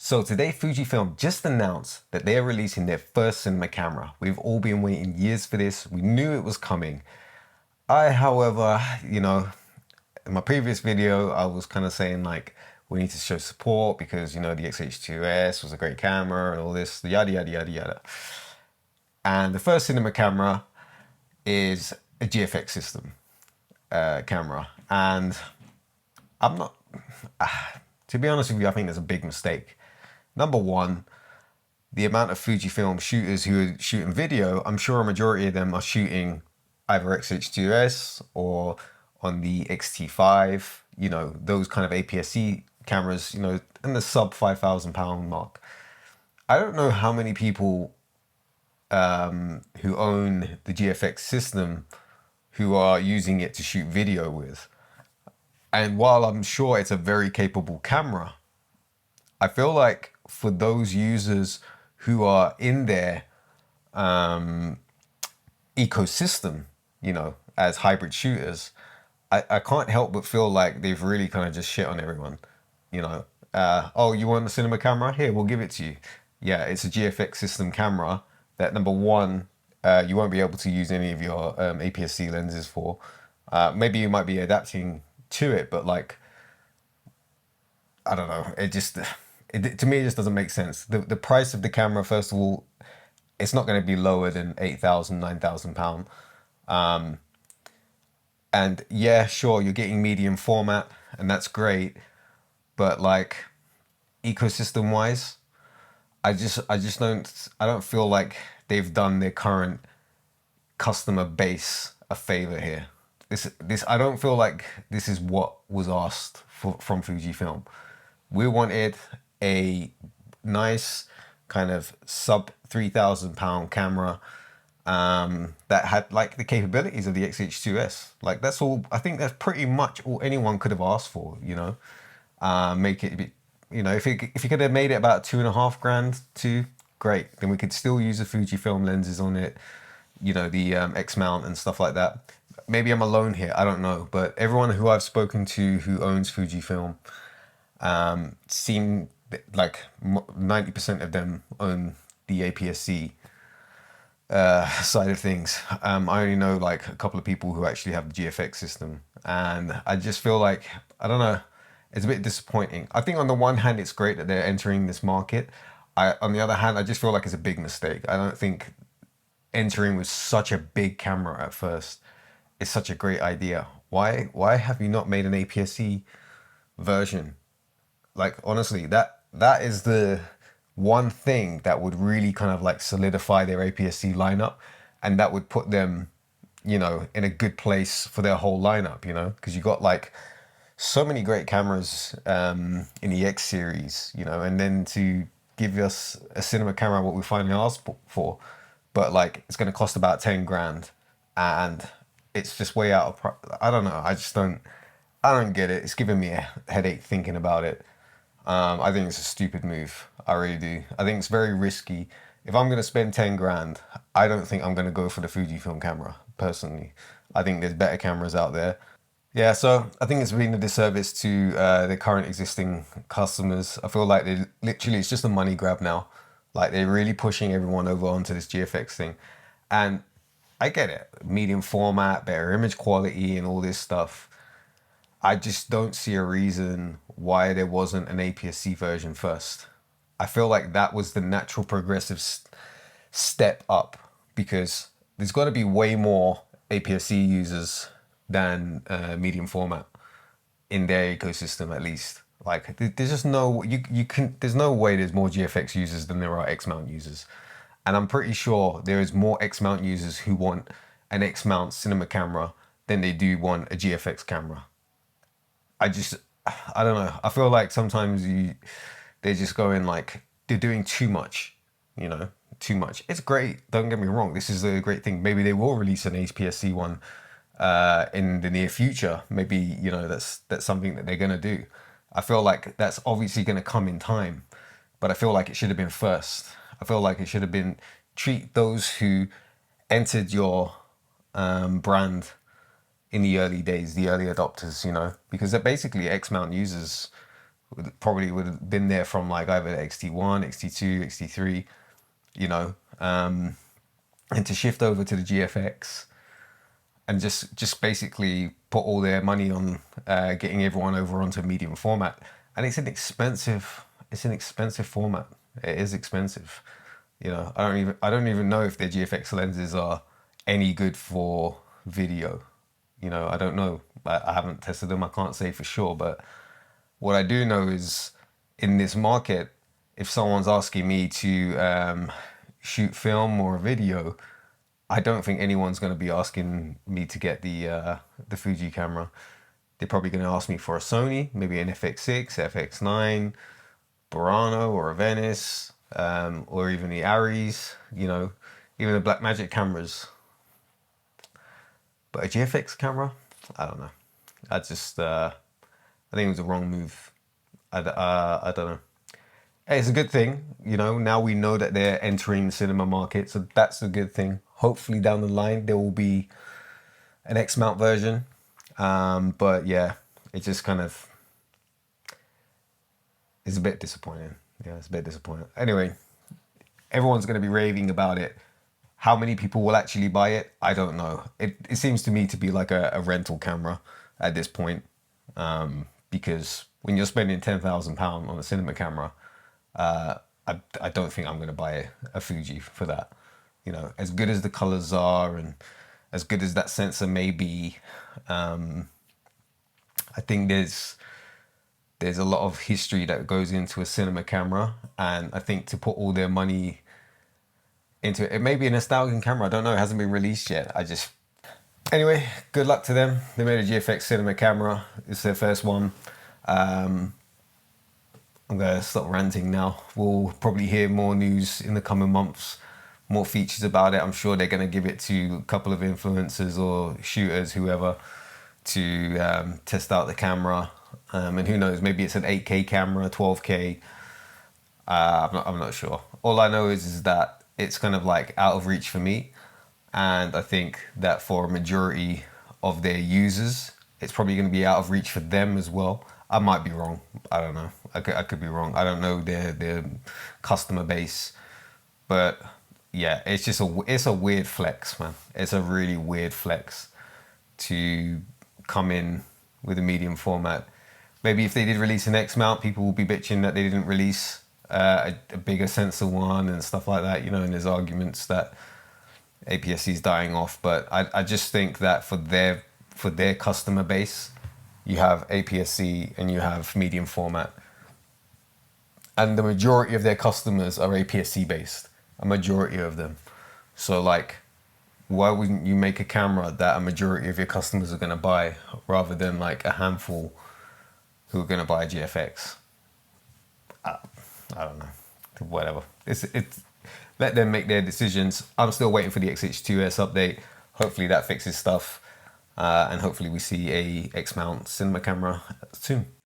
So today Fujifilm just announced that they are releasing their first cinema camera. We've all been waiting years for this. We knew it was coming. However, in my previous video, I was kind of saying like, we need to show support because, the XH2S was a great camera and all this, yada, yada, yada, yada. And the first cinema camera is a GFX system camera. And I'm not, to be honest with you, I think there's a big mistake. Number one, the amount of Fujifilm shooters who are shooting video, I'm sure a majority of them are shooting either XH2S or on the X-T5, those kind of APS-C cameras, in the sub £5,000 mark. I don't know how many people who own the GFX system who are using it to shoot video with. And while I'm sure it's a very capable camera, I feel like for those users who are in their ecosystem, as hybrid shooters, I can't help but feel like they've really kind of just shit on everyone. Oh, you want a cinema camera? Here, we'll give it to you. Yeah, it's a GFX system camera that, number one, you won't be able to use any of your APS-C lenses for. Maybe you might be adapting to it, but like, I don't know. To me, it just doesn't make sense. The price of the camera, first of all, it's not going to be lower than £8,000, £9,000. And yeah, sure, you're getting medium format, and that's great. But like, ecosystem wise, I don't feel like they've done their current customer base a favor here. I don't feel like this is what was asked from Fujifilm. We wanted a nice kind of sub £3,000 camera that had like the capabilities of the XH2S. Like, that's all. I think that's pretty much all anyone could have asked for. Make it. If you could have made it about £2,500 too, great. Then we could still use the Fujifilm lenses on it. The X mount and stuff like that. Maybe I'm alone here. I don't know, but everyone who I've spoken to who owns Fujifilm seem like 90% of them own the APS-C side of things. I only know like a couple of people who actually have the GFX system, and I just feel like, I don't know, it's a bit disappointing. I think on the one hand, it's great that they're entering this market. On the other hand, I just feel like it's a big mistake. I don't think entering with such a big camera at first is such a great idea. Why have you not made an APS-C version? Like, honestly, that is the one thing that would really kind of like solidify their APS-C lineup, and that would put them, in a good place for their whole lineup, because you got like so many great cameras in the X series, and then to give us a cinema camera, what we finally asked for, but like it's going to cost about 10 grand, and it's just way out of, I don't know. I don't get it. It's giving me a headache thinking about it. I think it's a stupid move. I really do. I think it's very risky. If I'm going to spend 10 grand, I don't think I'm going to go for the Fujifilm camera, personally. I think there's better cameras out there. Yeah, so I think it's been a disservice to the current existing customers. I feel like it's just a money grab now. Like, they're really pushing everyone over onto this GFX thing. And I get it. Medium format, better image quality and all this stuff. I just don't see a reason why there wasn't an APS-C version first. I feel like that was the natural progressive step up, because there's got to be way more APS-C users than medium format in their ecosystem, at least. Like, there's just no, there's no way there's more GFX users than there are X-mount users. And I'm pretty sure there is more X-mount users who want an X-mount cinema camera than they do want a GFX camera. I don't know. I feel like sometimes they're just going like, they're doing too much, too much. It's great. Don't get me wrong. This is a great thing. Maybe they will release an APS-C one in the near future. Maybe, that's something that they're going to do. I feel like that's obviously going to come in time, but I feel like it should have been first. I feel like it should have been, treat those who entered your brand in the early days, the early adopters, because they're basically X-mount users probably would have been there from like either XT1, XT2, XT3, you know, and to shift over to the GFX and just basically put all their money on getting everyone over onto medium format. And it's an expensive format. It is expensive. You know, I don't even know if their GFX lenses are any good for video. You know, I don't know. I haven't tested them. I can't say for sure. But what I do know is in this market, if someone's asking me to shoot film or a video, I don't think anyone's going to be asking me to get the Fuji camera. They're probably going to ask me for a Sony, maybe an FX6, FX9, Burano or a Venice, or even the Aries, you know, even the Blackmagic cameras. But a GFX camera, I don't know. I think it was a wrong move. I don't know. Hey, it's a good thing, you know. Now we know that they're entering the cinema market, so that's a good thing. Hopefully down the line there will be an X mount version, but yeah, it just kind of is a bit disappointing. Yeah, it's a bit disappointing. Anyway, everyone's going to be raving about it. How many people will actually buy it? I don't know. It seems to me to be like a rental camera at this point, because when you're spending £10,000 on a cinema camera, I don't think I'm going to buy a Fuji for that. You know, as good as the colors are and as good as that sensor may be, I think there's a lot of history that goes into a cinema camera, and I think to put all their money into it, it may be a nostalgic camera. I don't know. It hasn't been released yet. Anyway, good luck to them. They made a GFX cinema camera. It's their first one. I'm gonna stop ranting now. We'll probably hear more news in the coming months, more features about it. I'm sure they're gonna give it to a couple of influencers or shooters, whoever, to test out the camera. And who knows, maybe it's an 8K camera, 12K. I'm not sure. All I know is that it's kind of like out of reach for me. And I think that for a majority of their users, it's probably going to be out of reach for them as well. I might be wrong. I don't know. I could be wrong. I don't know their customer base. But yeah, it's a weird flex, man. It's a really weird flex to come in with a medium format. Maybe if they did release an X mount, people will be bitching that they didn't release a bigger sensor one and stuff like that, you know, and there's arguments that APS-C is dying off. But I just think that for their customer base, you have APS-C and you have medium format. And the majority of their customers are APS-C based, a majority of them. So like, why wouldn't you make a camera that a majority of your customers are going to buy rather than like a handful who are going to buy a GFX? I don't know. Whatever. It's let them make their decisions. I'm still waiting for the XH2S update. Hopefully that fixes stuff. And hopefully we see a X-mount cinema camera soon.